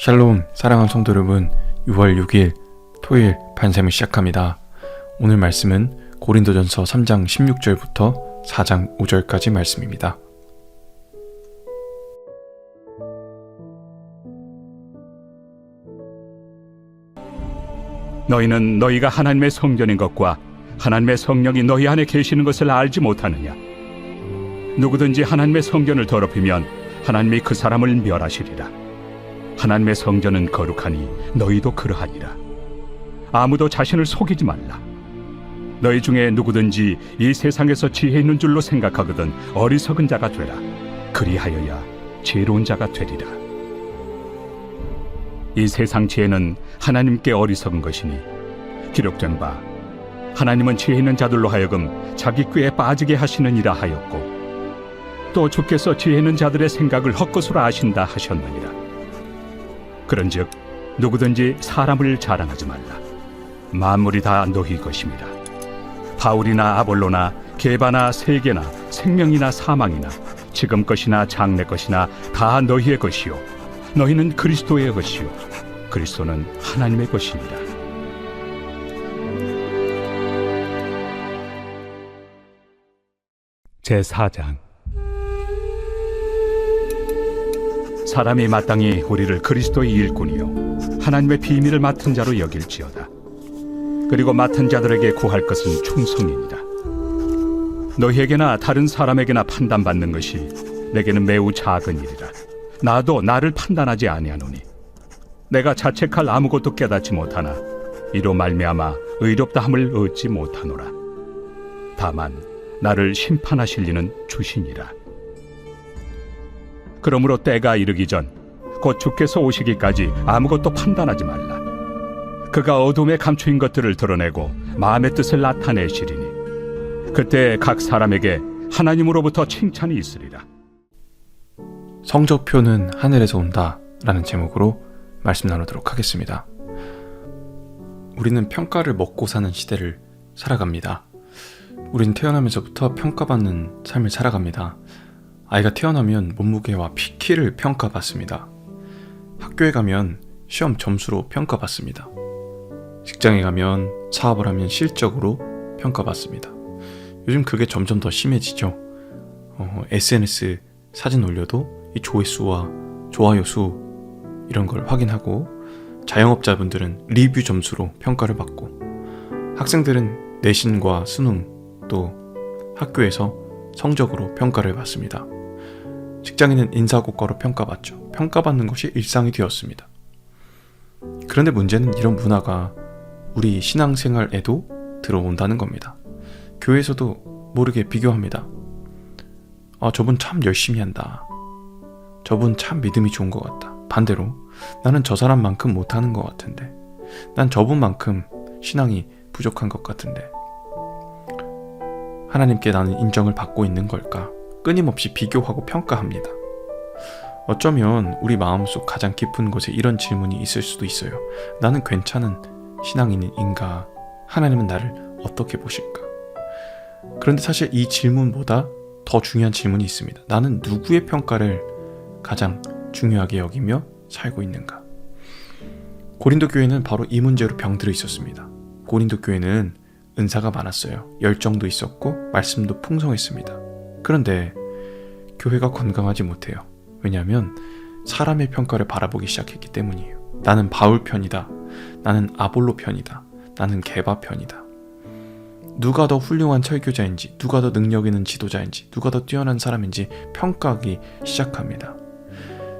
샬롬, 사랑하는 성도 여러분, 6월 6일 토요일 반샘을 시작합니다. 오늘 말씀은 고린도전서 3장 16절부터 4장 5절까지 말씀입니다. 너희는 너희가 하나님의 성전인 것과 하나님의 성령이 너희 안에 계시는 것을 알지 못하느냐? 누구든지 하나님의 성전을 더럽히면 하나님이 그 사람을 멸하시리라. 하나님의 성전은 거룩하니 너희도 그러하니라. 아무도 자신을 속이지 말라. 너희 중에 누구든지 이 세상에서 지혜 있는 줄로 생각하거든 어리석은 자가 되라. 그리하여야 지혜로운 자가 되리라. 이 세상 지혜는 하나님께 어리석은 것이니 기록된 바 하나님은 지혜 있는 자들로 하여금 자기 꾀에 빠지게 하시느니라 하였고, 또 주께서 지혜 있는 자들의 생각을 헛것으로 아신다 하셨느니라. 그런즉 누구든지 사람을 자랑하지 말라. 만물이 다 너희 것입니다. 바울이나 아볼로나 게바나 세계나 생명이나 사망이나 지금 것이나 장래 것이나 다 너희의 것이요 너희는 그리스도의 것이요 그리스도는 하나님의 것이니라. 제4장. 사람이 마땅히 우리를 그리스도의 일꾼이요 하나님의 비밀을 맡은 자로 여길지어다. 그리고 맡은 자들에게 구할 것은 충성이니라. 너희에게나 다른 사람에게나 판단받는 것이 내게는 매우 작은 일이라. 나도 나를 판단하지 아니하노니 내가 자책할 아무것도 깨닫지 못하나 이로 말미암아 의롭다함을 얻지 못하노라. 다만 나를 심판하실 이는 주시니라. 그러므로 때가 이르기 전 곧 주께서 오시기까지 아무것도 판단하지 말라. 그가 어둠에 감추인 것들을 드러내고 마음의 뜻을 나타내시리니 그때 각 사람에게 하나님으로부터 칭찬이 있으리라. 성적표는 하늘에서 온다 라는 제목으로 말씀 나누도록 하겠습니다. 우리는 평가를 먹고 사는 시대를 살아갑니다. 우리는 태어나면서부터 평가받는 삶을 살아갑니다. 아이가 태어나면 몸무게와 키를 평가받습니다. 학교에 가면 시험 점수로 평가받습니다. 직장에 가면 사업을 하면 실적으로 평가받습니다. 요즘 그게 점점 더 심해지죠. SNS 사진 올려도 이 조회수와 좋아요 수 이런 걸 확인하고, 자영업자분들은 리뷰 점수로 평가를 받고, 학생들은 내신과 수능 또 학교에서 성적으로 평가를 받습니다. 직장인은 인사고과로 평가받죠. 평가받는 것이 일상이 되었습니다. 그런데 문제는 이런 문화가 우리 신앙생활에도 들어온다는 겁니다. 교회에서도 모르게 비교합니다. 저분 참 열심히 한다. 저분 참 믿음이 좋은 것 같다. 반대로 나는 저 사람만큼 못하는 것 같은데, 난 저분만큼 신앙이 부족한 것 같은데, 하나님께 나는 인정을 받고 있는 걸까? 끊임없이 비교하고 평가합니다. 어쩌면 우리 마음속 가장 깊은 곳에 이런 질문이 있을 수도 있어요. 나는 괜찮은 신앙인인가? 하나님은 나를 어떻게 보실까? 그런데 사실 이 질문보다 더 중요한 질문이 있습니다. 나는 누구의 평가를 가장 중요하게 여기며 살고 있는가? 고린도 교회는 바로 이 문제로 병들어 있었습니다. 고린도 교회는 은사가 많았어요. 열정도 있었고 말씀도 풍성했습니다. 그런데 교회가 건강하지 못해요. 왜냐하면 사람의 평가를 바라보기 시작했기 때문이에요. 나는 바울 편이다. 나는 아볼로 편이다. 나는 게바 편이다. 누가 더 훌륭한 설교자인지, 누가 더 능력 있는 지도자인지, 누가 더 뛰어난 사람인지 평가하기 시작합니다.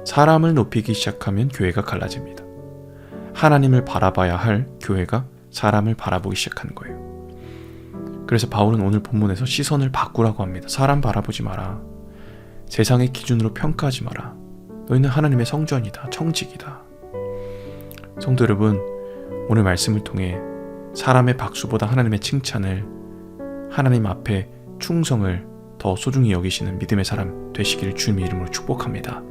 사람을 높이기 시작하면 교회가 갈라집니다. 하나님을 바라봐야 할 교회가 사람을 바라보기 시작하는 거예요. 그래서 바울은 오늘 본문에서 시선을 바꾸라고 합니다. 사람 바라보지 마라. 세상의 기준으로 평가하지 마라. 너희는 하나님의 성전이다. 청직이다. 성도 여러분, 오늘 말씀을 통해 사람의 박수보다 하나님의 칭찬을, 하나님 앞에 충성을 더 소중히 여기시는 믿음의 사람 되시기를 주님의 이름으로 축복합니다.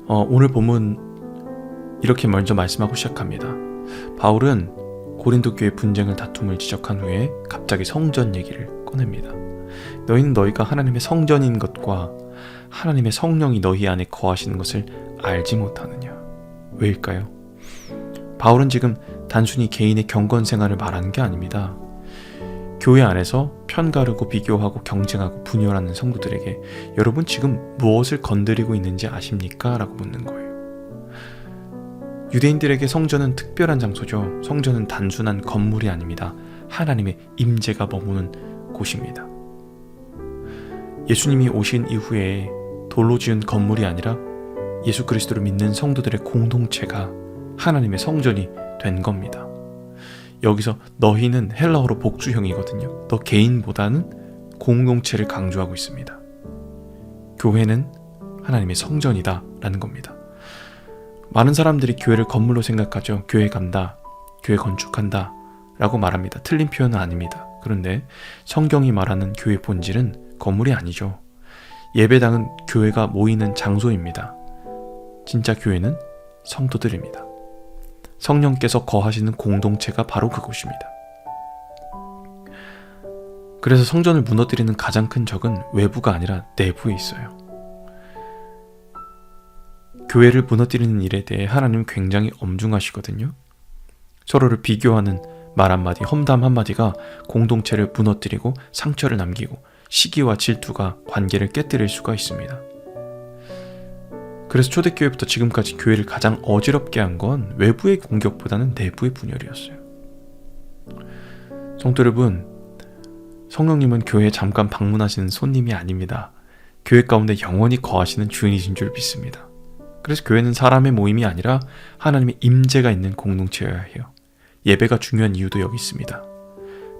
오늘 본문 이렇게 먼저 말씀하고 시작합니다. 바울은 고린도 교회 분쟁을 다툼을 지적한 후에 갑자기 성전 얘기를 꺼냅니다. 너희는 너희가 하나님의 성전인 것과 하나님의 성령이 너희 안에 거하시는 것을 알지 못하느냐. 왜일까요? 바울은 지금 단순히 개인의 경건 생활을 말하는 게 아닙니다. 교회 안에서 편가르고 비교하고 경쟁하고 분열하는 성도들에게 여러분 지금 무엇을 건드리고 있는지 아십니까? 라고 묻는 거예요. 유대인들에게 성전은 특별한 장소죠. 성전은 단순한 건물이 아닙니다. 하나님의 임재가 머무는 곳입니다. 예수님이 오신 이후에 돌로 지은 건물이 아니라 예수 그리스도를 믿는 성도들의 공동체가 하나님의 성전이 된 겁니다. 여기서 너희는 헬라어로 복수형이거든요. 너 개인보다는 공동체를 강조하고 있습니다. 교회는 하나님의 성전이다 라는 겁니다. 많은 사람들이 교회를 건물로 생각하죠. 교회 간다, 교회 건축한다 라고 말합니다. 틀린 표현은 아닙니다. 그런데 성경이 말하는 교회의 본질은 건물이 아니죠. 예배당은 교회가 모이는 장소입니다. 진짜 교회는 성도들입니다. 성령께서 거하시는 공동체가 바로 그곳입니다. 그래서 성전을 무너뜨리는 가장 큰 적은 외부가 아니라 내부에 있어요. 교회를 무너뜨리는 일에 대해 하나님은 굉장히 엄중하시거든요. 서로를 비교하는 말 한마디, 험담 한마디가 공동체를 무너뜨리고 상처를 남기고 시기와 질투가 관계를 깨뜨릴 수가 있습니다. 그래서 초대교회부터 지금까지 교회를 가장 어지럽게 한 건 외부의 공격보다는 내부의 분열이었어요. 성도 여러분, 성령님은 교회에 잠깐 방문하시는 손님이 아닙니다. 교회 가운데 영원히 거하시는 주인이신 줄 믿습니다. 그래서 교회는 사람의 모임이 아니라 하나님의 임재가 있는 공동체여야 해요. 예배가 중요한 이유도 여기 있습니다.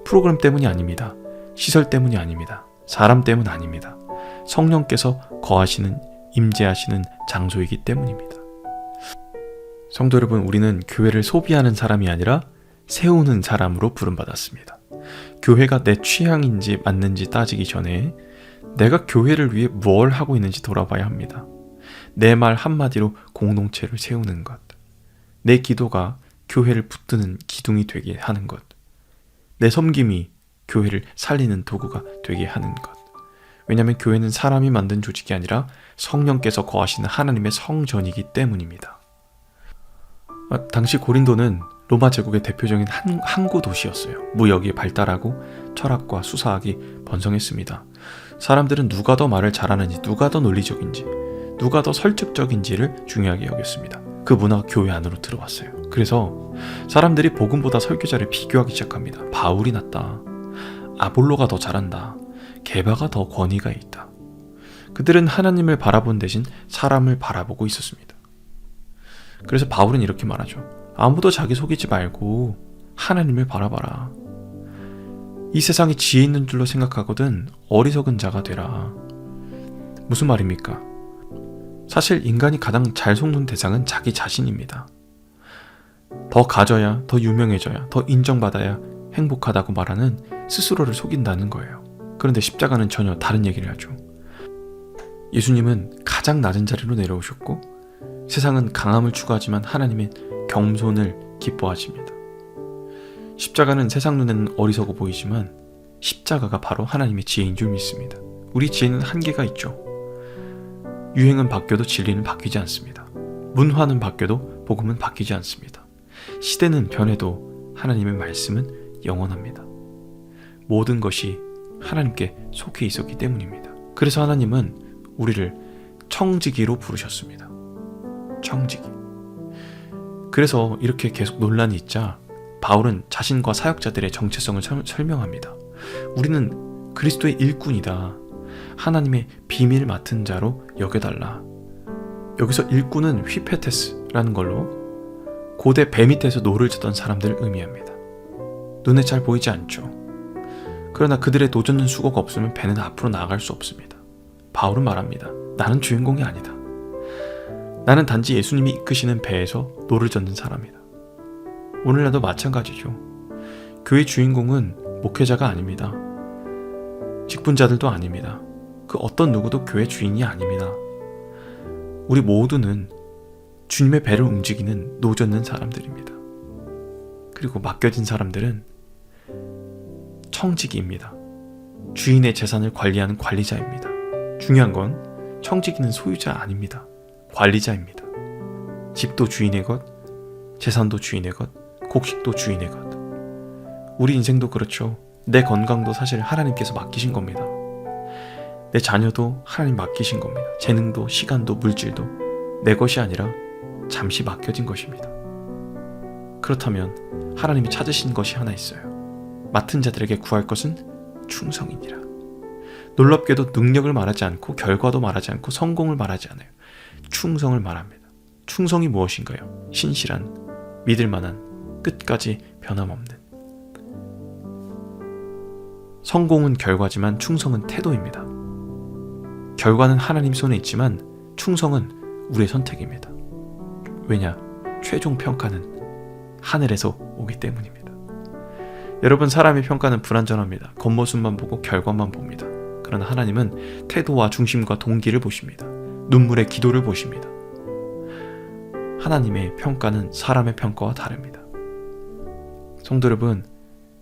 프로그램 때문이 아닙니다. 시설 때문이 아닙니다. 사람 때문 아닙니다. 성령께서 거하시는 임재하시는 장소이기 때문입니다. 성도 여러분, 우리는 교회를 소비하는 사람이 아니라 세우는 사람으로 부름받았습니다. 교회가 내 취향인지 맞는지 따지기 전에 내가 교회를 위해 뭘 하고 있는지 돌아봐야 합니다. 내 말 한마디로 공동체를 세우는 것, 내 기도가 교회를 붙드는 기둥이 되게 하는 것, 내 섬김이 교회를 살리는 도구가 되게 하는 것. 왜냐하면 교회는 사람이 만든 조직이 아니라 성령께서 거하시는 하나님의 성전이기 때문입니다. 당시 고린도는 로마 제국의 대표적인 항구 도시였어요. 무역이 발달하고 철학과 수사학이 번성했습니다. 사람들은 누가 더 말을 잘하는지, 누가 더 논리적인지, 누가 더 설득적인지를 중요하게 여겼습니다. 그 문화가 교회 안으로 들어왔어요. 그래서 사람들이 복음보다 설교자를 비교하기 시작합니다. 바울이 낫다. 아볼로가 더 잘한다. 게바가 더 권위가 있다. 그들은 하나님을 바라본 대신 사람을 바라보고 있었습니다. 그래서 바울은 이렇게 말하죠. 아무도 자기 속이지 말고 하나님을 바라봐라. 이 세상에 지혜 있는 줄로 생각하거든 어리석은 자가 되라. 무슨 말입니까? 사실 인간이 가장 잘 속는 대상은 자기 자신입니다. 더 가져야, 더 유명해져야, 더 인정받아야 행복하다고 말하는 스스로를 속인다는 거예요. 그런데 십자가는 전혀 다른 얘기를 하죠. 예수님은 가장 낮은 자리로 내려오셨고 세상은 강함을 추구하지만 하나님은 겸손을 기뻐하십니다. 십자가는 세상 눈에는 어리석어 보이지만 십자가가 바로 하나님의 지혜인 줄 믿습니다. 우리 지혜는 한계가 있죠. 유행은 바뀌어도 진리는 바뀌지 않습니다. 문화는 바뀌어도 복음은 바뀌지 않습니다. 시대는 변해도 하나님의 말씀은 영원합니다. 모든 것이 하나님께 속해 있었기 때문입니다. 그래서 하나님은 우리를 청지기로 부르셨습니다. 청지기. 그래서 이렇게 계속 논란이 있자 바울은 자신과 사역자들의 정체성을 설명합니다. 우리는 그리스도의 일꾼이다. 하나님의 비밀 맡은 자로 여겨달라. 여기서 일꾼은 휘페테스라는 걸로 고대 배 밑에서 노를 젓던 사람들을 의미합니다. 눈에 잘 보이지 않죠. 그러나 그들의 노젓는 수고가 없으면 배는 앞으로 나아갈 수 없습니다. 바울은 말합니다. 나는 주인공이 아니다. 나는 단지 예수님이 이끄시는 배에서 노를 젓는 사람이다. 오늘날도 마찬가지죠. 교회 주인공은 목회자가 아닙니다. 직분자들도 아닙니다. 그 어떤 누구도 교회 주인이 아닙니다. 우리 모두는 주님의 배를 움직이는 노젓는 사람들입니다. 그리고 맡겨진 사람들은 청지기입니다. 주인의 재산을 관리하는 관리자입니다. 중요한 건 청지기는 소유자 아닙니다. 관리자입니다. 집도 주인의 것, 재산도 주인의 것, 곡식도 주인의 것. 우리 인생도 그렇죠. 내 건강도 사실 하나님께서 맡기신 겁니다. 내 자녀도 하나님 맡기신 겁니다. 재능도, 시간도, 물질도 내 것이 아니라 잠시 맡겨진 것입니다. 그렇다면 하나님이 찾으신 것이 하나 있어요. 맡은 자들에게 구할 것은 충성이니라. 놀랍게도 능력을 말하지 않고 결과도 말하지 않고 성공을 말하지 않아요. 충성을 말합니다. 충성이 무엇인가요? 신실한, 믿을 만한, 끝까지 변함없는. 성공은 결과지만 충성은 태도입니다. 결과는 하나님 손에 있지만 충성은 우리의 선택입니다. 왜냐? 최종 평가는 하늘에서 오기 때문입니다. 여러분, 사람의 평가는 불완전합니다. 겉모습만 보고 결과만 봅니다. 그러나 하나님은 태도와 중심과 동기를 보십니다. 눈물의 기도를 보십니다. 하나님의 평가는 사람의 평가와 다릅니다. 성도 여러분,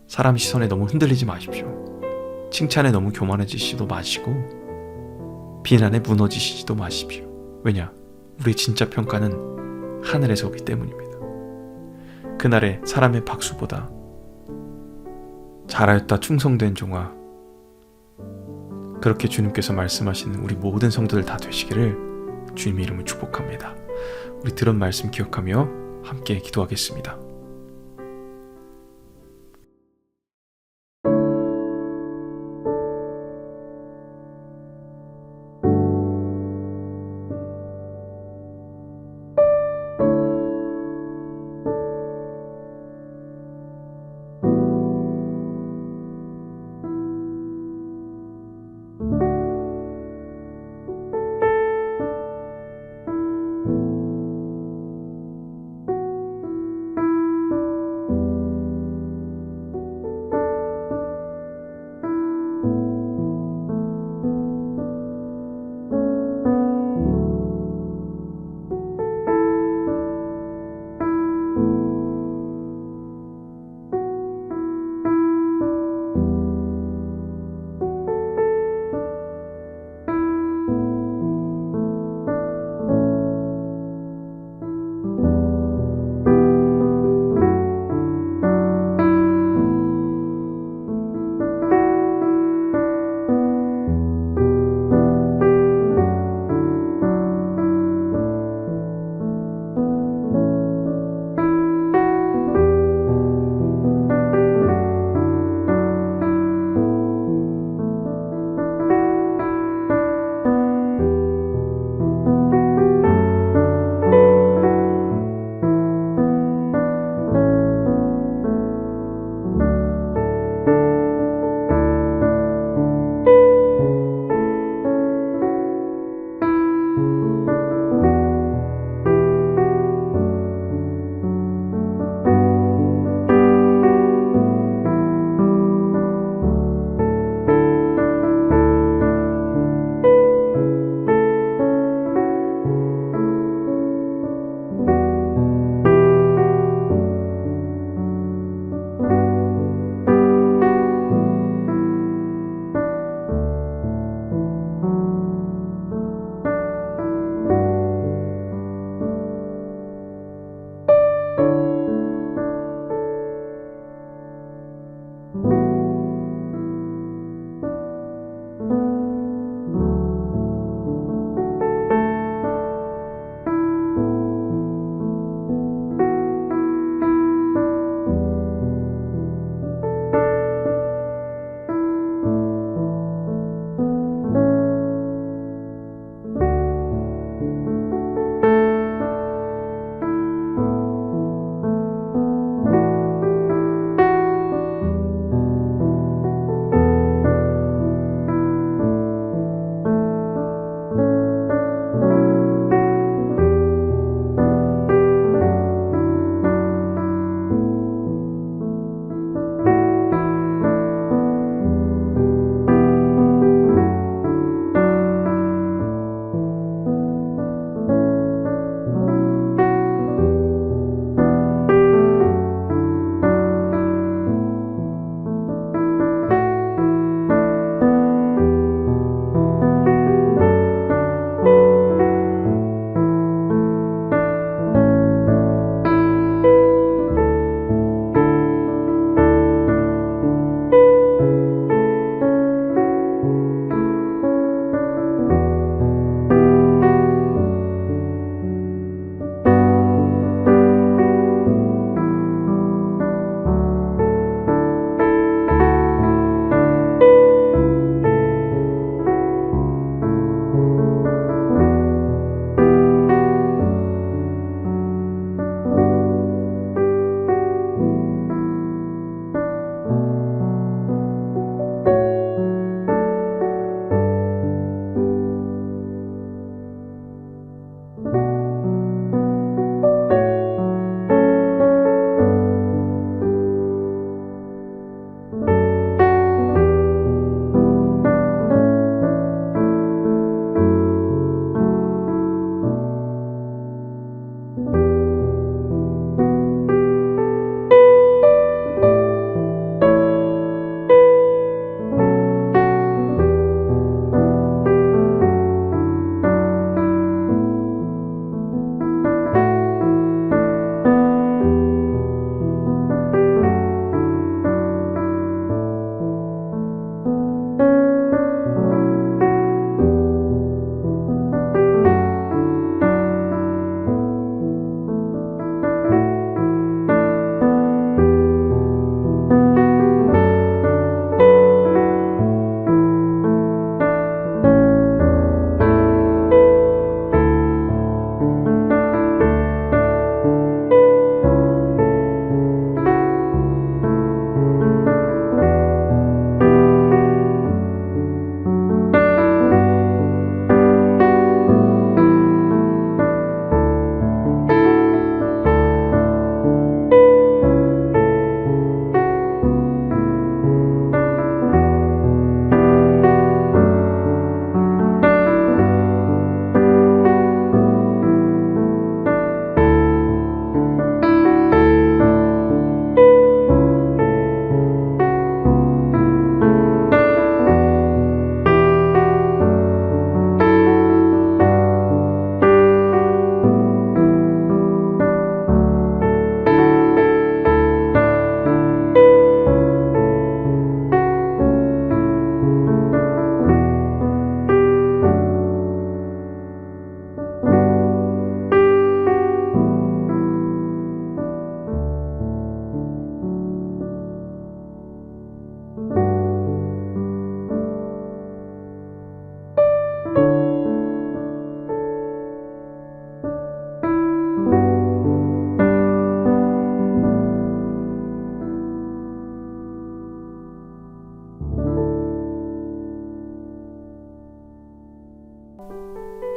사람 시선에 너무 흔들리지 마십시오. 칭찬에 너무 교만해지시지도 마시고 비난에 무너지시지도 마십시오. 왜냐? 우리의 진짜 평가는 하늘에서 오기 때문입니다. 그날의 사람의 박수보다 잘하였다 충성된 종아, 그렇게 주님께서 말씀하시는 우리 모든 성도들 다 되시기를 주님의 이름으로 축복합니다. 우리 들은 말씀 기억하며 함께 기도하겠습니다.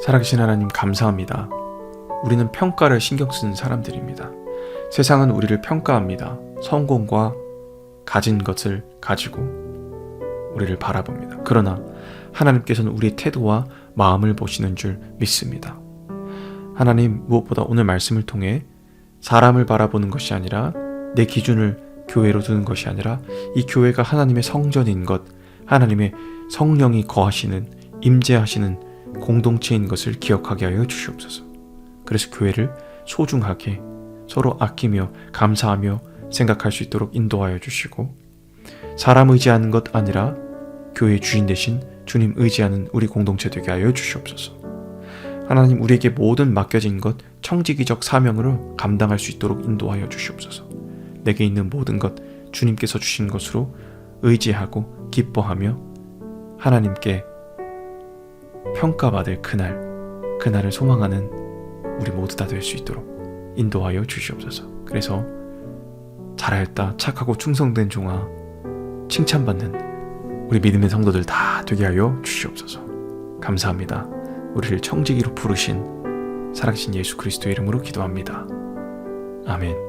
살아계신 하나님 감사합니다. 우리는 평가를 신경 쓰는 사람들입니다. 세상은 우리를 평가합니다. 성공과 가진 것을 가지고 우리를 바라봅니다. 그러나 하나님께서는 우리의 태도와 마음을 보시는 줄 믿습니다. 하나님, 무엇보다 오늘 말씀을 통해 사람을 바라보는 것이 아니라 내 기준을 교회로 두는 것이 아니라 이 교회가 하나님의 성전인 것, 하나님의 성령이 거하시는, 임재하시는 공동체인 것을 기억하게 하여 주시옵소서. 그래서 교회를 소중하게 서로 아끼며 감사하며 생각할 수 있도록 인도하여 주시고, 사람 의지하는 것 아니라 교회의 주인 되신 주님 의지하는 우리 공동체 되게 하여 주시옵소서. 하나님, 우리에게 모든 맡겨진 것 청지기적 사명으로 감당할 수 있도록 인도하여 주시옵소서. 내게 있는 모든 것 주님께서 주신 것으로 의지하고 기뻐하며 하나님께 평가받을 그날을 소망하는 우리 모두 다 될 수 있도록 인도하여 주시옵소서. 그래서 잘하였다, 착하고 충성된 종아, 칭찬받는 우리 믿음의 성도들 다 되게 하여 주시옵소서. 감사합니다. 우리를 청지기로 부르신 살아계신 예수 그리스도의 이름으로 기도합니다. 아멘.